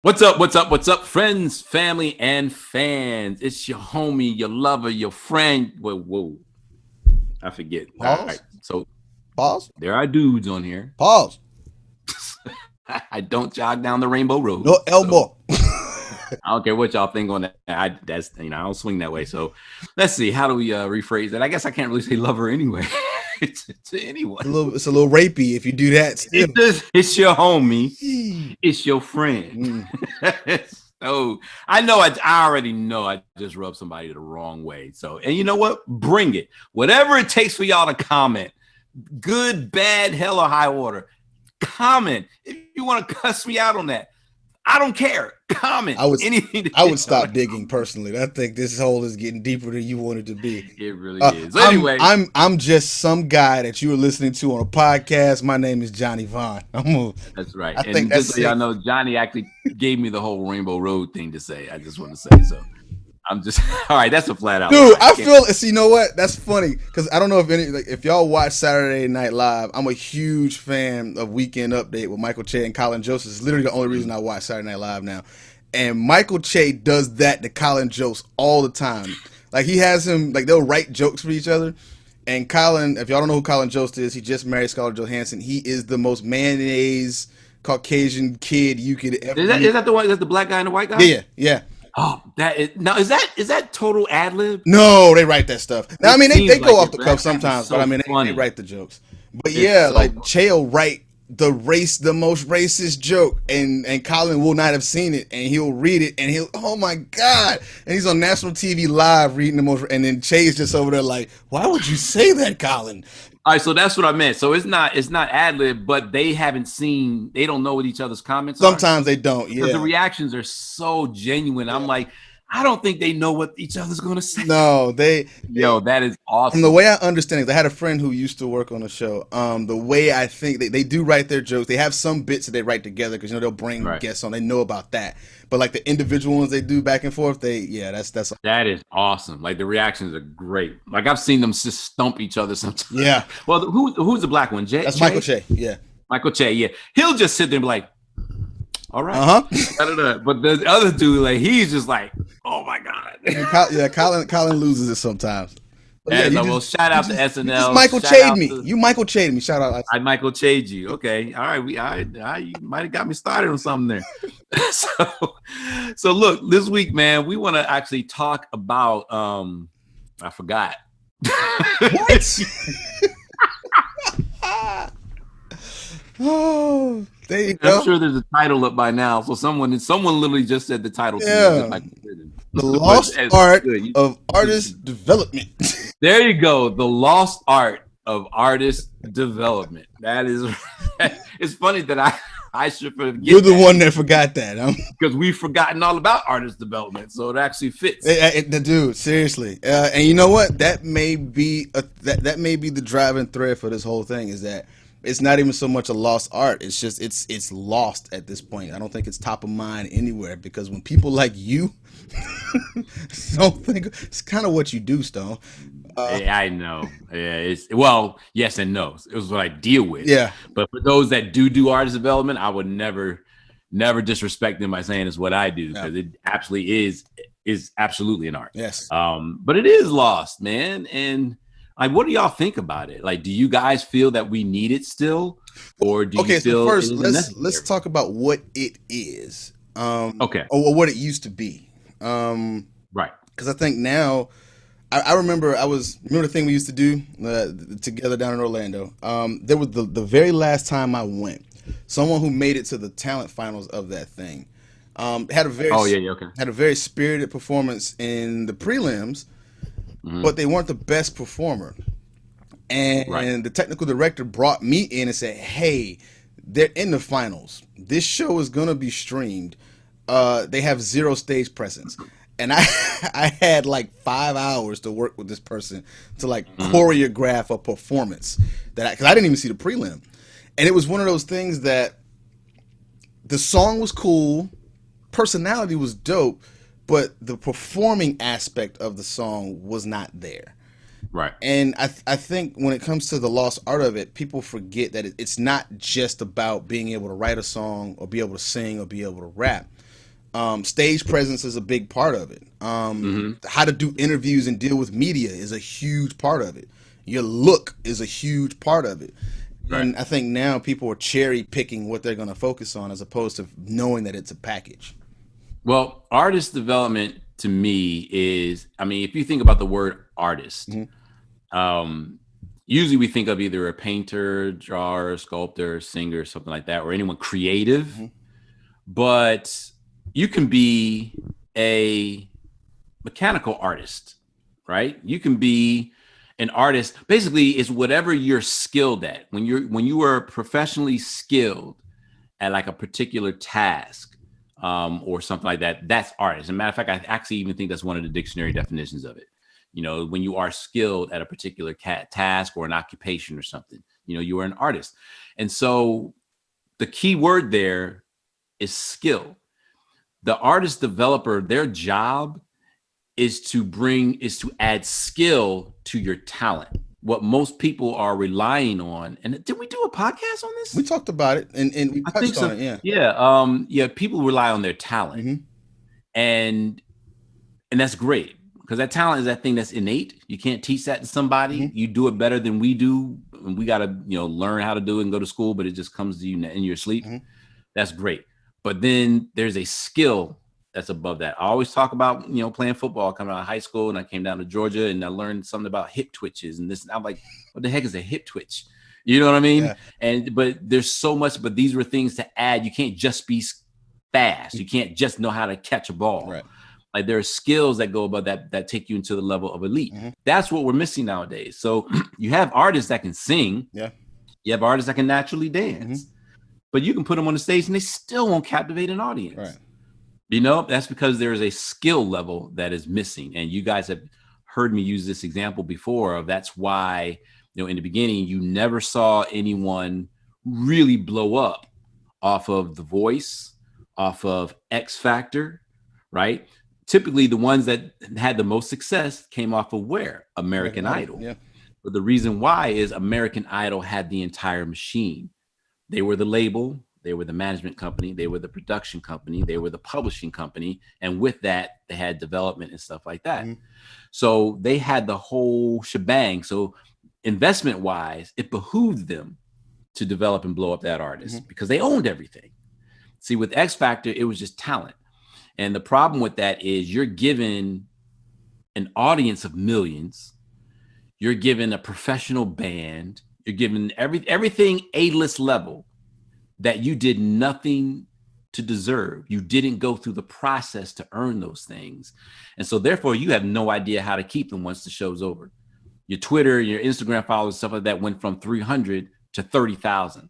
What's up? What's up? What's up, friends, family, and fans? It's your homie, your lover, your friend. Whoa, I forget. All right, Pause. so Pause. there are dudes on here. Pause. I don't jog down the rainbow road, No so elbow. I don't care what y'all think on that. That's I don't swing that way. So let's see. How do we rephrase that? I guess I can't really say lover anyway. To anyone. It's a little rapey if you do that still. It's your homie. It's your friend. Mm. So I know I already know I just rubbed somebody the wrong way. So, and you know what? Bring it. Whatever it takes for y'all to comment. Good, bad, hell or high water. Comment. If you want to cuss me out on that, I don't care. Comment. I would Anything. I would stop digging personally. I think this hole is getting deeper than you want it to be. It really is. So I'm anyway, I'm just some guy that you were listening to on a podcast. My name is Johnny Vaughn. that's right. I think And that's just so y'all safe. know, Jony actually gave me the whole Rainbow Road thing to say. I just want to say so. I'm just all right. That's a flat out Dude, lie. I feel. See, you know what? That's funny because I don't know if y'all watch Saturday Night Live. I'm a huge fan of Weekend Update with Michael Che and Colin Jost. It's literally the only reason I watch Saturday Night Live now. And Michael Che does that to Colin Jost all the time. Like he has him like they'll write jokes for each other. And Colin, if y'all don't know who Colin Jost is, he just married Scarlett Johansson. He is the most mayonnaise Caucasian kid you could ever Is meet. that the one? Is that the black guy and the white guy? Yeah, yeah. Oh, that is now. Is that total ad lib? No, they write that stuff. Now, I It mean, they seems go like off it, the but cuff that is sometimes, but so I mean, they funny. write the jokes. But It's yeah, so like Chael write the most racist joke, and Colin will not have seen it, and he'll read it, and he'll, oh my god, and he's on national TV live reading the most, and then Che's just over there like, why would you say that, Colin? all right. So that's what I meant. So it's not ad lib, but they haven't seen. They don't know what each other's comments are Sometimes they don't. because the Yeah, reactions are so genuine. I'm yeah. like, I don't think they know what each other's gonna say. No, they Yo, that is from the awesome. way I understand it, I had a friend who used to work on the show. The way I think they do write their jokes, they have some bits that they write together because they'll bring Right. guests on. They know about that, but like the individual ones they do back and forth, that's That is awesome. Like the reactions are great. Like I've seen them just stump each other sometimes. yeah, Well, who's the black one? that's Michael Che? Che. Yeah, Michael Che. Yeah, he'll just sit there and be like, "All right." uh huh. But the other dude, like, he's just like, "Oh my god." Yeah, Colin loses it sometimes. But yeah, As I will shout out to you just SNL. Michael Shout Che out me. to You Michael Che me. Shout out. I Michael Chade you. Okay, all right. You might have got me started on something there. so, so look, this week, man, we want to actually talk about. I forgot. What? Oh, there you I'm go. sure there's a title up by now. So someone literally just said the title to me as if Yeah, I could hear them. the But lost it's art good. of artist development. There you go. The lost art of artist development. That is. It's funny that I should You're forget the that one that forgot that. because we've forgotten all about artist development. So it actually fits. The dude, seriously, and you know what? That may be that may be the driving thread for this whole thing. Is that it's not even so much a lost art. It's just it's lost at this point. I don't think it's top of mind anywhere because when people like you don't think it's kind of what you do, Stone. Yeah, I know. Yeah, it's well, yes and no. It was what I deal with. Yeah, But for those that do artist development, I would never disrespect them by saying it's what I do yeah, because it absolutely is absolutely an art. yes. But it is lost, man. And like, what do y'all think about it? Like, do you guys feel that we need it still, or do you Okay, so feel it first isn't let's necessary? talk about what it is, Okay, or what it used to be. Um, right. because I think now I remember remember the thing we used to do together down in Orlando. There was the very last time I went, someone who made it to the talent finals of that thing, had a Oh yeah, okay. spirited performance in the prelims, Hmm. but they weren't the best performer. Right, And the technical director brought me in and said, "Hey, they're in the finals. This show is gonna be streamed. They have zero stage presence." And I I had like 5 hours to work with this person to like hmm, choreograph a performance because I didn't even see the prelim, and it was one of those things that the song was cool, personality was dope, but the performing aspect of the song was not there. right, And I think when it comes to the lost art of it, people forget that it's not just about being able to write a song or be able to sing or be able to rap. Stage presence is a big part of it. Hmm. How to do interviews and deal with media is a huge part of it. Your look is a huge part of it. Right. And I think now people are cherry picking what they're going to focus on as opposed to knowing that it's a package. Well, artist development to me is, I mean, if you think about the word artist, Mm-hmm. um, usually we think of either a painter, drawer, sculptor, singer, something like that, or anyone creative. Mm-hmm. But you can be a mechanical artist, right? You can be an artist. Basically, it's whatever you're skilled at. When you are professionally skilled at like a particular task, or something like that, that's art. As a matter of fact, I actually even think that's one of the dictionary definitions of it. You know, when you are skilled at a particular task or an occupation or something, you know, you are an artist. And so the key word there is skill. The artist developer, their job is to add skill to your talent. What most people are relying on, and did we do a podcast on We this? talked about it and we I think touched on so. it. Yeah. Yeah. Yeah. People rely on their talent, Mm-hmm. and that's great because that talent is that thing that's innate. You can't teach that to somebody. Mm-hmm. You do it better than we do, and we got to learn how to do it and go to school, but it just comes to you in your sleep. Mm-hmm. That's great. But then there's a skill that's above that. I always talk about, playing football coming out of high school, and I came down to Georgia and I learned something about hip twitches and this. And I'm like, what the heck is a hip twitch? You know what I mean? Yeah. But there's so much, but these were things to add. You can't just be fast. You can't just know how to catch a ball. Right. Like there are skills that go above that take you into the level of elite. Mm-hmm. That's what we're missing nowadays. So you have artists that can sing. Yeah. You have artists that can naturally dance. Mm-hmm. But you can put them on the stage and they still won't captivate an audience. Right. That's because there is a skill level that is missing. And you guys have heard me use this example before of that's why, in the beginning, you never saw anyone really blow up off of The Voice, off of X Factor, right? Typically, the ones that had the most success came off of where? American Idol. Yeah. But the reason why is American Idol had the entire machine. They were the label, they were the management company, they were the production company, they were the publishing company. And with that, they had development and stuff like that. Mm-hmm. So they had the whole shebang. So investment wise, it behooved them to develop and blow up that artist Mm-hmm. because they owned everything. See, with X Factor, it was just talent. And the problem with that is you're given an audience of millions. You're given a professional band. You're given everything A-list level that you did nothing to deserve. You didn't go through the process to earn those things. And so therefore you have no idea how to keep them once the show's over. Your Twitter, your Instagram followers, stuff like that went from 300 to 30,000.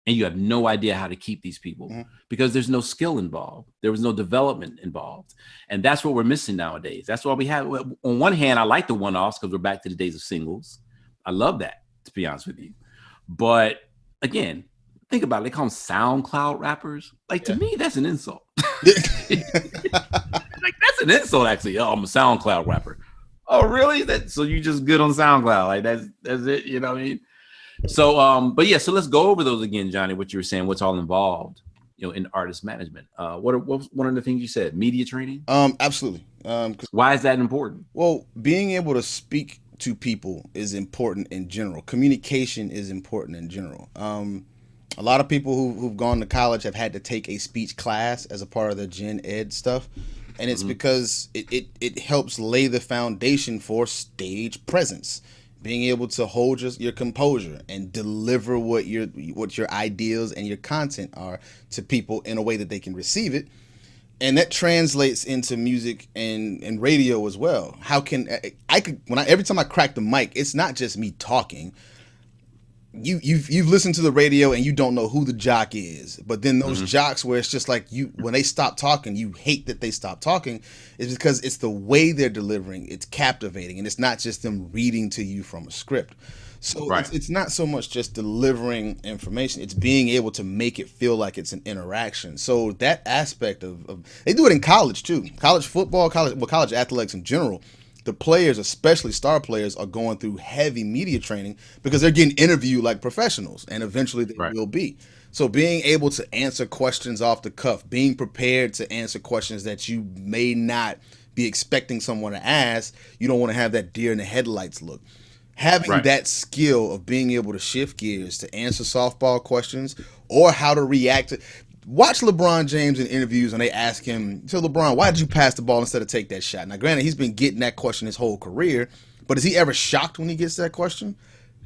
And you have no idea how to keep these people because there's no skill involved. There was no development involved. And that's what we're missing nowadays. That's why we have, on one hand, I like the one-offs because we're back to the days of singles. I love that, to be honest with you. But again, think about it. They call them SoundCloud rappers. Like, to me, that's an insult. Like, that's an insult, actually. Oh, I'm a SoundCloud rapper. Oh, really? So you just good on SoundCloud? Like, that's it? You know what I mean? So, but yeah, so let's go over those again, Johnny, what you were saying, what's all involved, in artist management. What was one of the things you said? Media training? Absolutely. Why is that important? Well, being able to speak to people is important in general. Communication is important in general. A lot of people who've gone to college have had to take a speech class as a part of their gen ed stuff. And it's because it helps lay the foundation for stage presence. Being able to hold your composure and deliver what your ideals and your content are to people in a way that they can receive it. And that translates into music and radio as well. How can every time I crack the mic, it's not just me talking. You've listened to the radio and you don't know who the jock is, but then those jocks where it's just like when they stop talking, you hate that they stop talking, is because it's the way they're delivering. It's captivating, and it's not just them reading to you from a script. So Right. it's not so much just delivering information; it's being able to make it feel like it's an interaction. So that aspect of they do it in college too, college football, college athletics in general. The players, especially star players, are going through heavy media training because they're getting interviewed like professionals, and eventually they Right. will be. So being able to answer questions off the cuff, being prepared to answer questions that you may not be expecting someone to ask, you don't want to have that deer in the headlights look. Having Right. that skill of being able to shift gears to answer softball questions or how to react to watch LeBron James in interviews and they ask him, so LeBron, why did you pass the ball instead of take that shot? Now, granted, he's been getting that question his whole career, but is he ever shocked when he gets that question?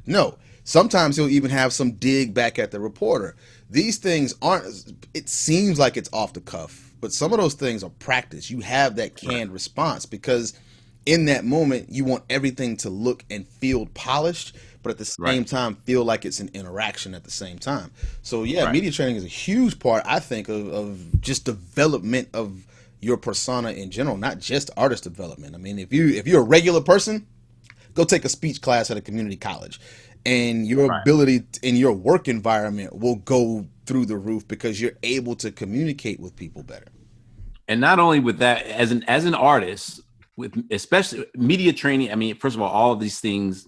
No. Sometimes he'll even have some dig back at the reporter. These things aren't, it seems like it's off the cuff, but some of those things are practice. You have that Right. canned response because in that moment, you want everything to look and feel polished, but at the Right. same time, feel like it's an interaction at the same time. So, yeah, Right. media training is a huge part, I think, of just development of your persona in general, not just artist development. I mean, if you're a regular person, go take a speech class at a community college and your Right. ability in your work environment will go through the roof because you're able to communicate with people better. And not only with that, as an artist, with especially media training. I mean, first of all of these things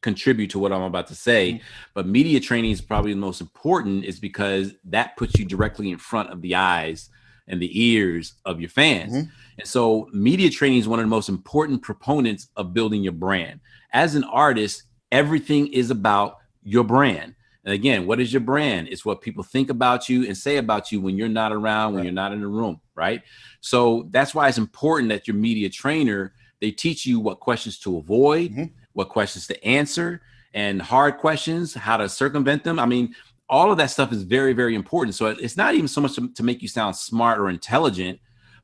contribute to what I'm about to say, but media training is probably the most important, is because that puts you directly in front of the eyes and the ears of your fans. Mm-hmm. And so media training is one of the most important proponents of building your brand. As an artist, everything is about your brand. And again, what is your brand? It's what people think about you and say about you when you're not around, when Right. you're not in the room, right? So that's why it's important that your media trainer, they teach you what questions to avoid, Mm-hmm. what questions to answer, and hard questions, how to circumvent them. I mean, all of that stuff is very, very important. So it's not even so much to make you sound smart or intelligent,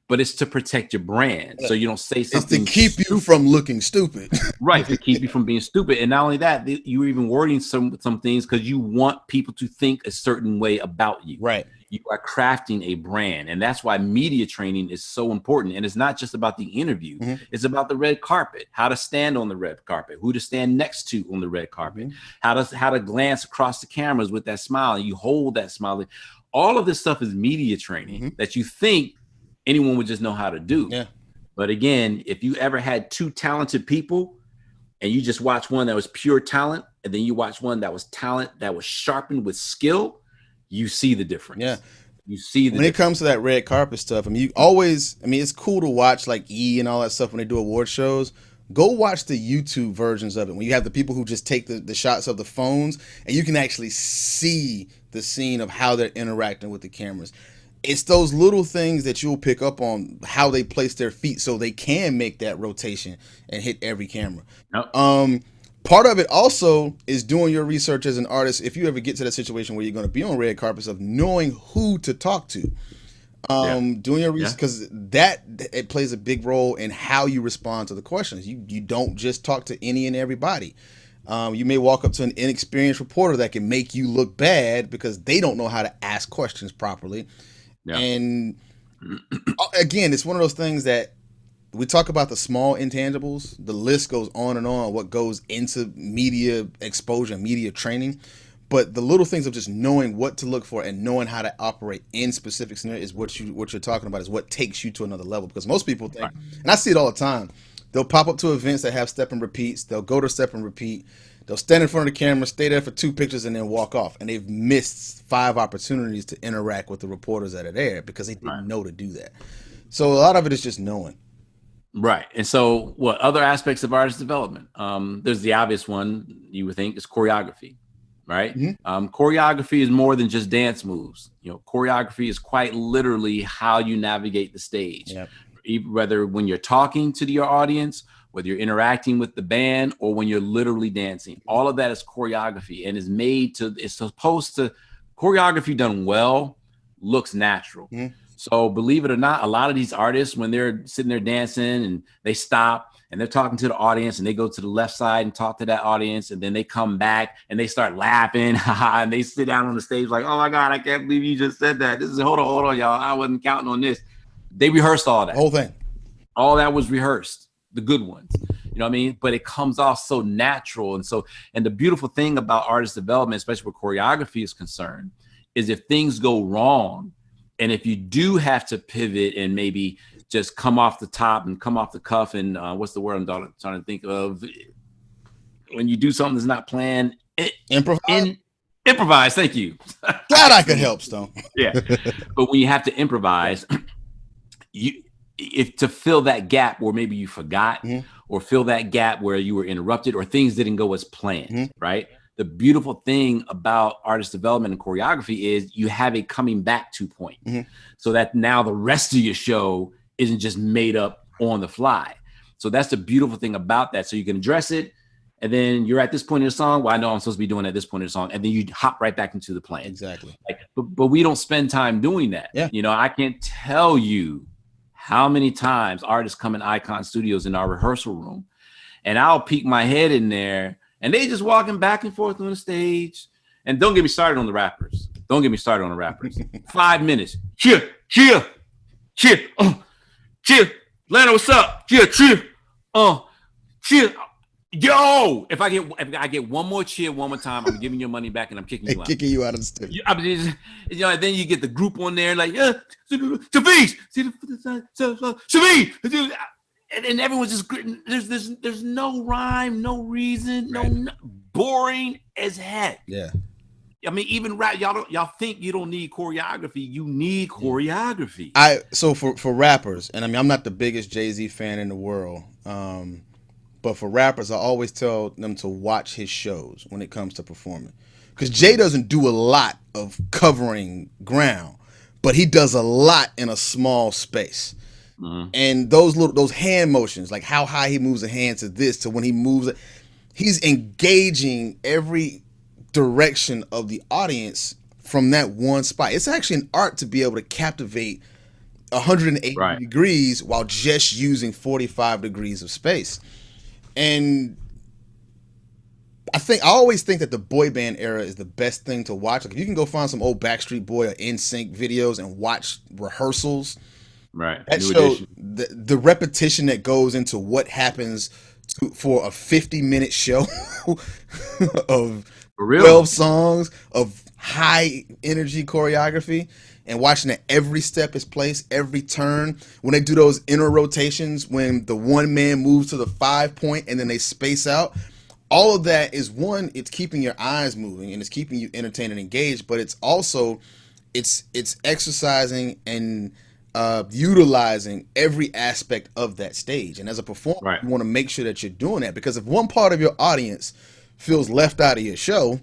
but it's to protect your brand. So you don't say It's to something keep you stupid. from looking stupid. Right, to keep you from being stupid. And not only that, you're even wording some things because you want people to think a certain way about you. Right. You are crafting a brand. And that's why media training is so important. And it's not just about the interview. Mm-hmm. It's about the red carpet, how to stand on the red carpet, who to stand next to on the red carpet, how to glance across the cameras with that smile, and you hold that smile. All of this stuff is media training that you think anyone would just know how to do. Yeah. But again, if you ever had two talented people and you just watch one that was pure talent, and then you watch one that was talent that was sharpened with skill, you see the difference. Yeah. You see the When it difference. comes to that red carpet stuff, I mean, you always, I mean, it's cool to watch like E and all that stuff when they do award shows. Go watch the YouTube versions of it when you have the people who just take the shots of the phones and you can actually see the scene of how they're interacting with the cameras. It's those little things that you'll pick up on how they place their feet so they can make that rotation and hit every camera. Nope. Part of it also is doing your research as an artist. If you ever get to that situation where you're going to be on red carpets, of knowing who to talk to, Yeah. doing your research, because that it plays a big role in how you respond to the questions. You don't just talk to any and everybody. You may walk up to an inexperienced reporter that can make you look bad because they don't know how to ask questions properly. Yeah. And again, it's one of those things that we talk about the small intangibles. The list goes on and on what goes into media exposure, media training. But the little things of just knowing what to look for and knowing how to operate in specific scenarios is what you're talking about, is what takes you to another level. Because most people think, and I see it all the time, they'll pop up to events that have step and repeats. They'll go to step and repeat. They'll stand in front of the camera, stay there for 2 pictures, and then walk off. And they've missed 5 opportunities to interact with the reporters that are there because they didn't know to do that. So a lot of it is just knowing. Right. And so what other aspects of artist development? There's the obvious one you would think is choreography, right? Choreography is more than just dance moves. You know, choreography is quite literally how you navigate the stage. Yep. Whether when you're talking to your audience, whether you're interacting with the band, or when you're literally dancing. All of that is choreography and is it's supposed to, choreography done well looks natural. So believe it or not, a lot of these artists, when they're sitting there dancing and they stop and they're talking to the audience and they go to the left side and talk to that audience, and then they come back and they start laughing and they sit down on the stage like, oh my God, I can't believe you just said that. Hold on, y'all. I wasn't counting on this. They rehearsed all that. The whole thing. All that was rehearsed, the good ones. You know what I mean? But it comes off so natural. And the beautiful thing about artist development, especially where choreography is concerned, is if things go wrong, and if you do have to pivot and maybe just come off the top and come off the cuff and what's the word I'm trying to think of? When you do something that's not planned, Improvise. Improvise. Thank you. Glad I could help, Stone. Yeah. But when you have to improvise, if to fill that gap where maybe you forgot, or fill that gap where you were interrupted or things didn't go as planned, right? The beautiful thing about artist development and choreography is you have a coming back to point, so that now the rest of your show isn't just made up on the fly. So that's the beautiful thing about that. So you can address it, and then you're at this point in the song. Well, I know I'm supposed to be doing at this point in the song, and then you hop right back into the plan. Exactly. But we don't spend time doing that. Yeah. You know, I can't tell you how many times artists come in Icon Studios in our rehearsal room, and I'll peek my head in there, and they just walking back and forth on the stage. And don't get me started on the rappers. 5 minutes. Cheer. Cheer. Lana, what's up? Cheer. Cheer. Yo, if I get one more cheer one more time, I'm giving your money back and I'm kicking you out. Kicking you out of the studio. And then you get the group on there like, Shafiq, and everyone's just gritting. There's no rhyme, no reason, no boring as heck. Yeah. I mean, even rap, y'all think you don't need choreography. You need choreography. So for rappers, and I mean, I'm not the biggest Jay-Z fan in the world, but for rappers, I always tell them to watch his shows when it comes to performing, because Jay doesn't do a lot of covering ground, but he does a lot in a small space. And those hand motions, like how high he moves a hand to this, to when he moves it, he's engaging every direction of the audience from that one spot. It's actually an art to be able to captivate 180 degrees while just using 45 degrees of space. And I always think that the boy band era is the best thing to watch. Like, if you can go find some old Backstreet Boy or NSYNC videos and watch rehearsals, that shows the repetition that goes into what happens for a 50-minute show of 12 songs of high energy choreography, and watching that every step is placed, every turn. When they do those inner rotations, when the one man moves to the 5 point and then they space out, all of that is it's keeping your eyes moving and it's keeping you entertained and engaged, but it's also it's exercising and utilizing every aspect of that stage. And as a performer, you want to make sure that you're doing that, because if one part of your audience feels left out of your show,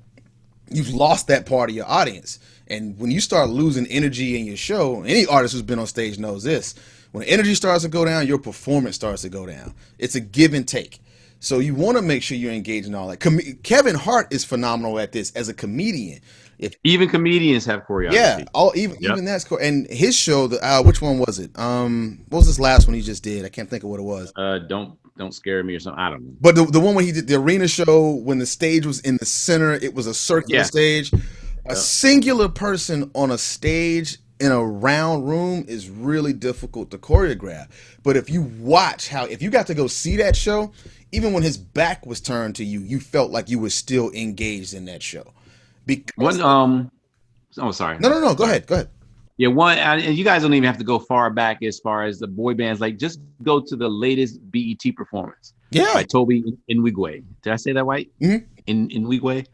you've lost that part of your audience. And when you start losing energy in your show, any artist who's been on stage knows this, when energy starts to go down, your performance starts to go down. It's a give and take. So you want to make sure you're engaged in all that. Kevin Hart is phenomenal at this as a comedian. Even comedians have choreography. Yeah, even that's cool. And his show, which one was it? What was this last one he just did? I can't think of what it was. Don't scare me or something. I don't know. But the one when he did the arena show, when the stage was in the center, it was a circular stage. A singular person on a stage in a round room is really difficult to choreograph. But if you watch if you got to go see that show, even when his back was turned to you, you felt like you were still engaged in that show. Because sorry. No. Go ahead. Yeah, and you guys don't even have to go far back as far as the boy bands. Like, just go to the latest BET performance. Yeah. By Toby Nwigwe. Did I say that right? Nwigwe.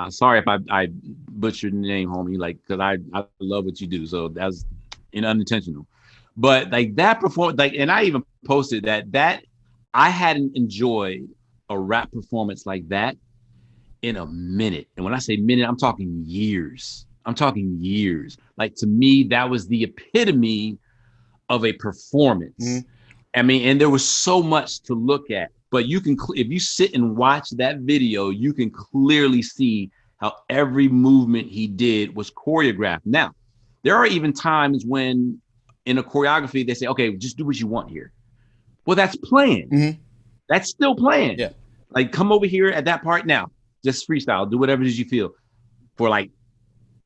Sorry if I butchered the name, homie. Like, because I love what you do, so that's unintentional. But like that performance, and I even posted that I hadn't enjoyed a rap performance like that in a minute. And when I say minute, I'm talking years. Like, to me, that was the epitome of a performance. I mean, and there was so much to look at, but you can, if you sit and watch that video, you can clearly see how every movement he did was choreographed. Now, there are even times when in a choreography, they say, okay, just do what you want here. Well, that's planned. That's still planned. Yeah. Like, come over here at that part now. Just freestyle, do whatever it is you feel for like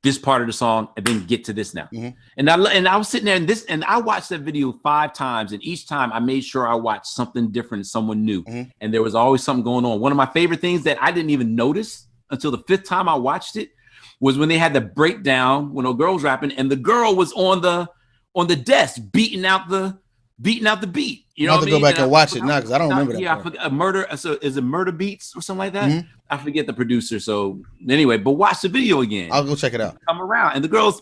this part of the song, and then get to this now. And I was sitting there and I watched that video 5 times, and each time I made sure I watched something different, someone new. And there was always something going on. One of my favorite things that I didn't even notice until the 5th time I watched it was when they had the breakdown when a girl was rapping, and the girl was on the desk beating out the beating out the beat. You I'm know about what to I go mean? back and watch it now because I don't remember that Yeah, I part. forget a murder. So is it Murder Beats or something like that? Mhm. I forget the producer. So anyway, but watch the video again. I'll go check it out. Come around, and the girls,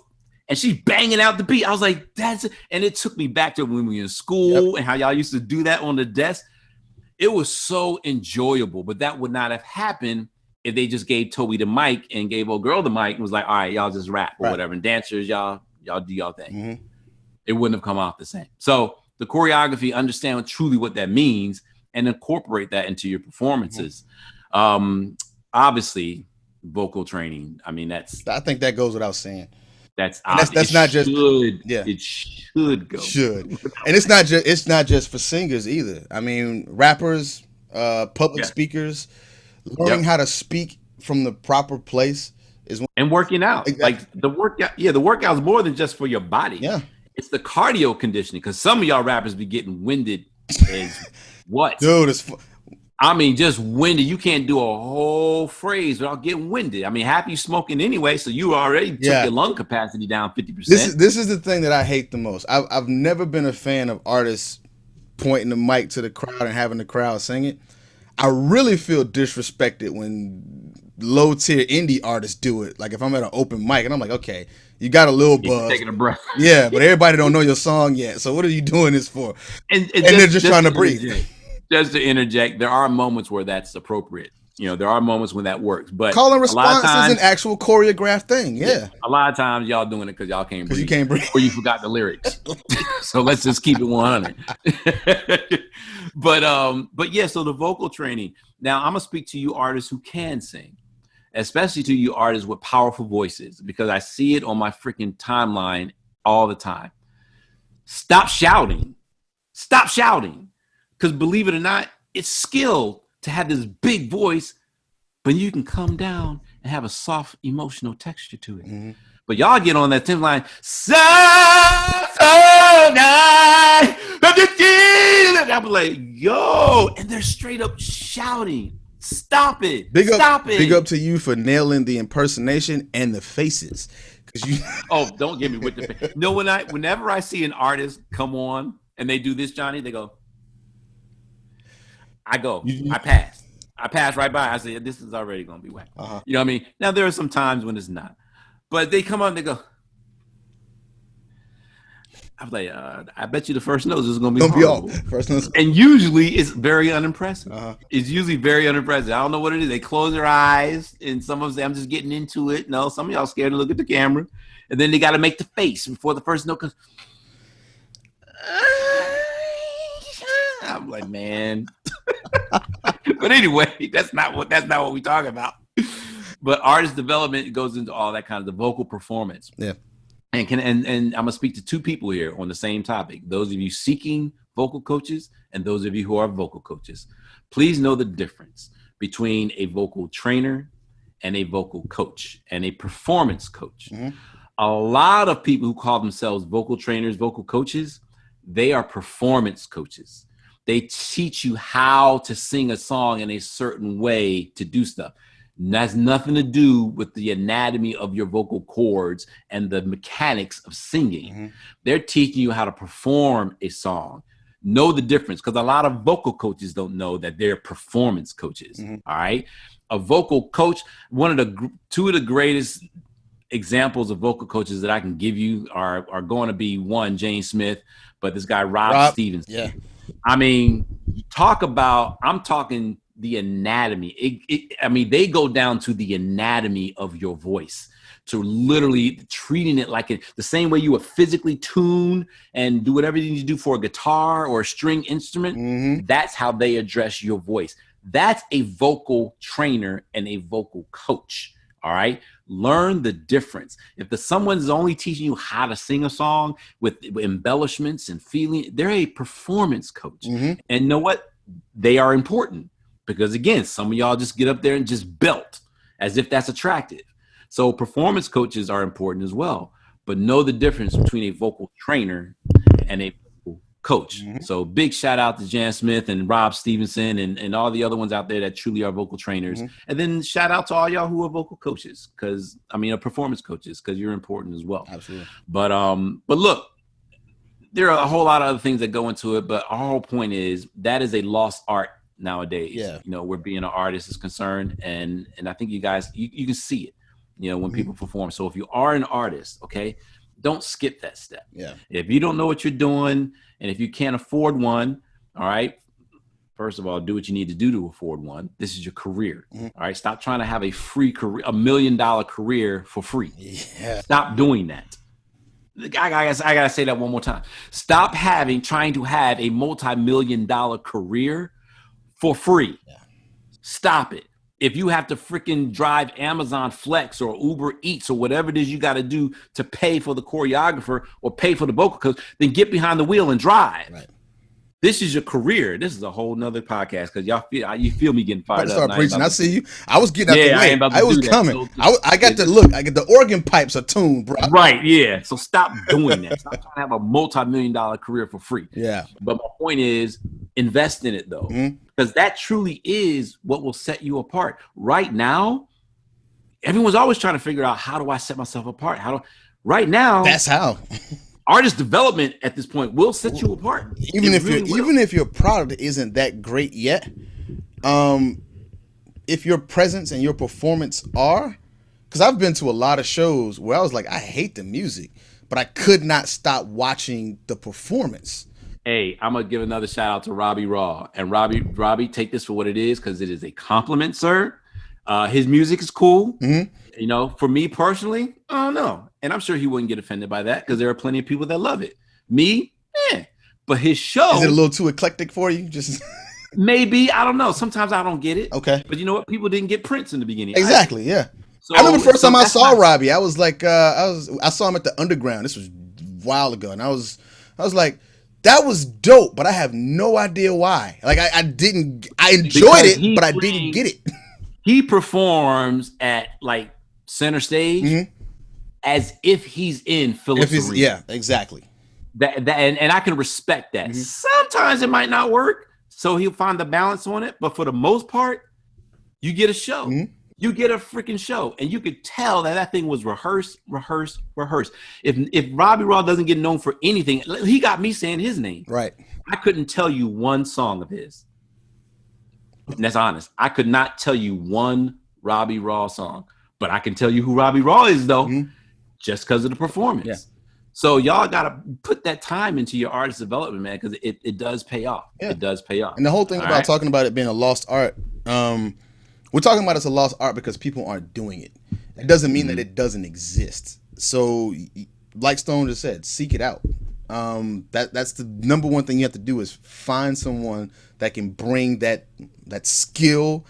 and she's banging out the beat. I was like, that's it. And it took me back to when we were in school and how y'all used to do that on the desk. It was so enjoyable, but that would not have happened if they just gave Toby the mic and gave old girl the mic and was like, all right, y'all just rap or whatever. And dancers, y'all do y'all thing. Mm-hmm. It wouldn't have come out the same. So the choreography, understand truly what that means and incorporate that into your performances. Mm-hmm. Obviously, vocal training. I mean, I think that goes without saying. That's not just it should go. And it's not just for singers either. I mean, rappers, public speakers, learning how to speak from the proper place is and working out. Like the workout, the workout is more than just for your body. Yeah. It's the cardio conditioning, because some of y'all rappers be getting winded as what? Dude, I mean, just winded. You can't do a whole phrase without getting winded. I mean, half you smoking anyway, so you already took your lung capacity down 50%. This is the thing that I hate the most. I've never been a fan of artists pointing the mic to the crowd and having the crowd sing it. I really feel disrespected when low tier indie artists do it. Like if I'm at an open mic and I'm like, okay, you got a little buzz, taking a breath. Yeah, but everybody don't know your song yet. So what are you doing this for? And they're just trying to breathe. Just to interject, there are moments where that's appropriate. You know, there are moments when that works. But call and response is an actual choreographed thing. Yeah. A lot of times y'all doing it because y'all can't breathe. You can't breathe. Or you forgot the lyrics. So let's just keep it 100. But yeah, so the vocal training. Now I'm gonna speak to you artists who can sing, especially to you artists with powerful voices, because I see it on my freaking timeline all the time. Stop shouting. Stop shouting. Because believe it or not, it's skill to have this big voice, but you can come down and have a soft emotional texture to it. Mm-hmm. But y'all get on that 10th line, so nice. I'm like, yo, and they're straight up shouting. Stop it. Stop it. Big up to you for nailing the impersonation and the faces. Oh, don't get me with the face. No, whenever I see an artist come on and they do this, Johnny, they go, I pass right by. I say, this is already going to be whack. Uh-huh. You know what I mean? Now, there are some times when it's not. But they come on and they go, I'm like, I bet you the first notes is going to be horrible. First notes. And usually it's very unimpressive. Uh-huh. It's usually very unimpressive. I don't know what it is. They close their eyes and some of them say, I'm just getting into it. No, some of y'all scared to look at the camera. And then they got to make the face before the first note comes. I'm like, man. But anyway, that's not what we're talking about. But artist development goes into all that kind of the vocal performance. Yeah. And I'm gonna speak to two people here on the same topic. Those of you seeking vocal coaches and those of you who are vocal coaches. Please know the difference between a vocal trainer and a vocal coach and a performance coach. Mm-hmm. A lot of people who call themselves vocal trainers, vocal coaches, they are performance coaches. They teach you how to sing a song in a certain way to do stuff. And that's nothing to do with the anatomy of your vocal cords and the mechanics of singing. Mm-hmm. They're teaching you how to perform a song. Know the difference, because a lot of vocal coaches don't know that they're performance coaches. Mm-hmm. All right. A vocal coach, two of the greatest examples of vocal coaches that I can give you are going to be one, Jane Smith, but this guy, Rob Stevenson. Yeah. I mean, I'm talking the anatomy. They go down to the anatomy of your voice, to literally treating it like the same way you would physically tune and do whatever you need to do for a guitar or a string instrument. Mm-hmm. That's how they address your voice. That's a vocal trainer and a vocal coach. All right. Learn the difference. If someone's only teaching you how to sing a song with embellishments and feeling, they're a performance coach. Mm-hmm. And you know what? They are important because, again, some of y'all just get up there and just belt as if that's attractive. So performance coaches are important as well. But know the difference between a vocal trainer and a vocal coach. Mm-hmm. So big shout out to Jan Smith and Rob Stevenson and all the other ones out there that truly are vocal trainers. Mm-hmm. And then shout out to all y'all who are vocal coaches, performance coaches, because you're important as well. Absolutely. But look, there are a whole lot of other things that go into it, but our whole point is that is a lost art nowadays. Yeah. Where being an artist is concerned, and I think you guys you can see it, when people perform. So if you are an artist, okay, don't skip that step. Yeah. If you don't know what you're doing, and if you can't afford one, all right, first of all, do what you need to do to afford one. This is your career. All right. Stop trying to have a free career, $1 million career for free. Yeah. Stop doing that. I gotta say that one more time. Stop trying to have a multi-million-dollar career for free. Yeah. Stop it. If you have to freaking drive Amazon Flex or Uber Eats or whatever it is you got to do to pay for the choreographer or pay for the vocal coach, then get behind the wheel and drive. Right. This is your career. This is a whole nother podcast because you feel me getting fired up. Start preaching. I see you. I was getting out the way. I was coming. So, I got to look. I get the organ pipes are tuned, bro. Right. Yeah. So stop doing that. Stop trying to have a multi-million-dollar career for free. Yeah. But my point is, invest in it though, because that truly is what will set you apart. Right now, everyone's always trying to figure out, how do I set myself apart? Right now, that's how. Artist development at this point will set you apart. Even if your product isn't that great yet, if your presence and your performance are, because I've been to a lot of shows where I was like, I hate the music, but I could not stop watching the performance. Hey, I'm gonna give another shout out to Robbie Raw, and Robbie, take this for what it is, because it is a compliment, sir. His music is cool. For me personally, I don't know. And I'm sure he wouldn't get offended by that because there are plenty of people that love it. Me, but his show. Is it a little too eclectic for you? Just maybe, I don't know. Sometimes I don't get it. Okay. But you know what? People didn't get Prince in the beginning. Exactly, yeah. So, I remember the first time I saw Robbie, I was like, I saw him at the Underground. This was a while ago. And I was like, that was dope, but I have no idea why. Like I enjoyed it, but I didn't get it. He performs at like center stage as if he's in Phillips Arena. Yeah, exactly. And I can respect that. Sometimes it might not work, so he'll find the balance on it. But for the most part, you get a show. You get a freaking show, and you could tell that thing was rehearsed. If Robbie Raw doesn't get known for anything, he got me saying his name. Right. I couldn't tell you one song of his. And that's honest. I could not tell you one Robbie Raw song, but I can tell you who Robbie Raw is though, just because of the performance. Yeah. So y'all got to put that time into your artist development, man, because it does pay off. Yeah. It does pay off. And the whole thing about talking about it being a lost art, we're talking about it's a lost art because people aren't doing it. It doesn't mean that it doesn't exist. So like Stone just said, seek it out. That's the number one thing you have to do is find someone that can bring that skill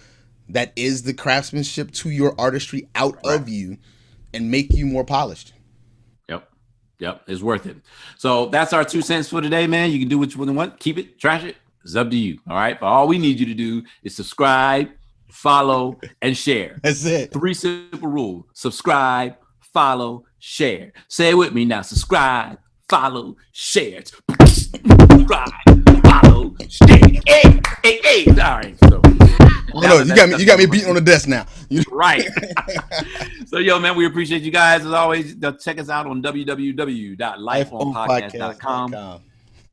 that is the craftsmanship to your artistry out of you and make you more polished. Yep. It's worth it. So that's our 2 cents for today, man. You can do what you want. Keep it, trash it. It's up to you. All right. But all we need you to do is subscribe, follow, and share. That's it. 3 simple rules. Subscribe, follow, share. Say it with me now. Subscribe, follow, share. Subscribe, follow, share. Hey. All right. So you got me beating on the desk now. Right. So, yo, man, we appreciate you guys. As always, check us out on www.lifeonpodcast.com.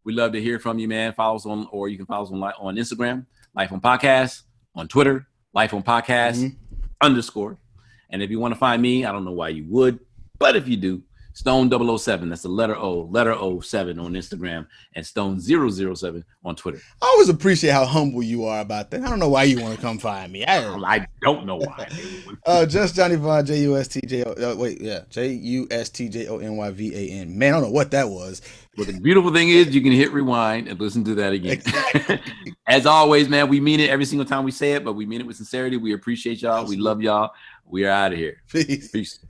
We love to hear from you, man. Follow us on, or you can follow us on Instagram, Life on Podcast, on Twitter, Life on Podcast _. And if you want to find me, I don't know why you would, but if you do, Stone 007. That's the letter 07 on Instagram, and Stone 007 on Twitter. I always appreciate how humble you are about that. I don't know why you want to come find me. I don't know why. Just Johnny Vaughn, JUSTJONYVAN. Man, I don't know what that was. Well, the beautiful thing is you can hit rewind and listen to that again. Exactly. As always, man, we mean it every single time we say it, but we mean it with sincerity. We appreciate y'all. We love y'all. We are out of here. Peace. Peace.